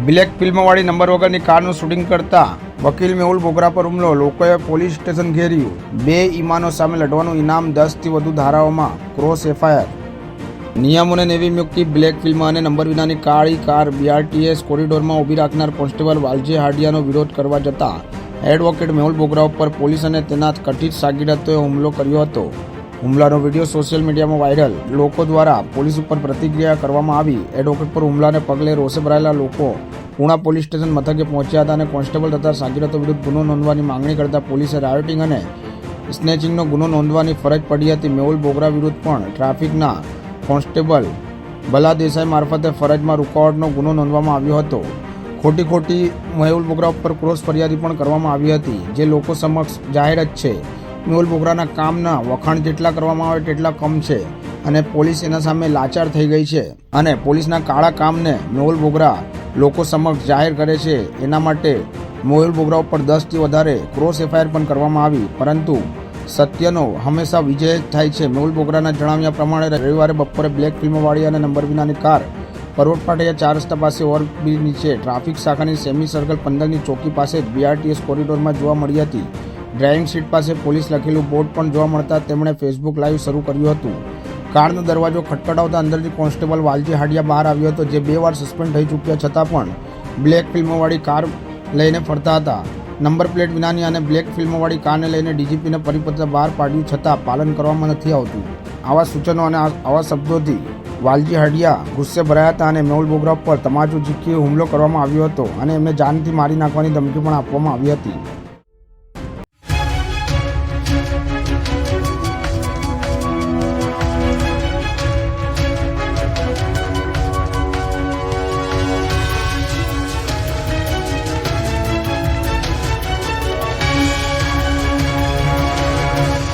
Black ફિલ્મવાળી number વગરની કારનું shooting કરતા વકીલ મેહુલ બોગરા પર હુમલો, લોકોએ પોલીસ સ્ટેશન ઘેર્યું. 2 ઈમાનો સામે લડવાનું ઇનામ, 10થી વધુ ધારાઓમાં ક્રોસ એફઆઈઆર. નિયમોને નેવી મૂકી બ્લેક ફિલ્મ અને નંબર વિનાની કાળી કાર બીઆરટીએસ કોરિડોરમાં ઊભી રાખનાર કોન્સ્ટેબલ વાલજી હાડિયાનો વિરોધ કરવા જતા એડવોકેટ મેહુલ બોગરા ઉપર પોલીસ અને તેના કથિત શાગીરદોએ હુમલો કર્યો હતો. હુમલાનો વિડીયો સોશિયલ મીડિયામાં વાયરલ. લોકો દ્વારા પોલીસ ઉપર પ્રતિક્રિયા કરવામાં આવી. એડવોકેટ પર હુમલાને પગલે રોષે ભરાયેલા લોકો પૂણા પોલીસ સ્ટેશન મથકે પહોંચ્યા હતા અને કોન્સ્ટેબલ તથા શાગીરદો વિરુદ્ધ ગુનો નોંધવાની માંગણી કરતા પોલીસે રાયોટિંગ અને સ્નેચિંગનો ગુનો નોંધવાની ફરજ પડી હતી. મેહુલ બોગરા વિરુદ્ધ પણ ટ્રાફિકના કોન્સ્ટેબલ ભલા દેસાઈ મારફતે ફરજમાં રૂકાવટનો ગુનો નોંધવામાં આવ્યો હતો. ખોટી મેહુલ બોગરા ઉપર ક્રોસ ફરિયાદી પણ કરવામાં આવી હતી, જે લોકો સમક્ષ જાહેર જ છે. મેહુલ બોગરાના કામના વખાણ જેટલા કરવામાં આવે તેટલા કમ છે અને પોલીસ એના સામે લાચાર થઈ ગઈ છે અને પોલીસના કાળા કામને મેહુલ બોગરા લોકો સમક્ષ જાહેર કરે છે. એના માટે મેહુલ બોગરા ઉપર 10થી વધારે ક્રોસ એફઆઈઆર પણ કરવામાં આવી, પરંતુ સત્યનો હંમેશા વિજય જ થાય છે. મેહુલ બોગરાના જણાવ્યા પ્રમાણે રવિવારે બપોરે બ્લેક ફિલ્મવાળી અને નંબર વિનાની કાર પરોટ પાટિયા 4 રસ્તા પાસે ઓવરબ્રિજ નીચે ટ્રાફિક શાખાની સેમી સર્કલ 15ની ચોકી પાસે બીઆરટીએસ કોરિડોરમાં જોવા મળી હતી. ડ્રાઇવિંગ સીટ પાસે પોલીસ લખેલું બોર્ડ પણ જોવા મળતા તેમણે ફેસબુક લાઈવ શરૂ કર્યું હતું. કારનો દરવાજો ખટખટાવતા અંદરથી કોન્સ્ટેબલ વાલજી હાડિયા બહાર આવ્યો હતો, જે 2 વાર સસ્પેન્ડ થઈ ચૂક્યા છતાં પણ બ્લેક ફિલ્મવાળી કાર લઈને ફરતા હતા. નંબર પ્લેટ વિનાની અને બ્લેક ફિલ્મવાળી કારને લઈને ડીજીપીને પરિપત્ર બહાર પાડ્યું છતાં પાલન કરવામાં નથી આવતું. આવા સૂચનો અને આવા શબ્દોથી વાલજી હાડિયા ગુસ્સે ભરાયા હતા અને મેહુલ બોગરા પર તમાચો ઝીકી હુમલો કરવામાં આવ્યો હતો અને એમને જાનથી મારી નાખવાની ધમકી પણ આપવામાં આવી હતી.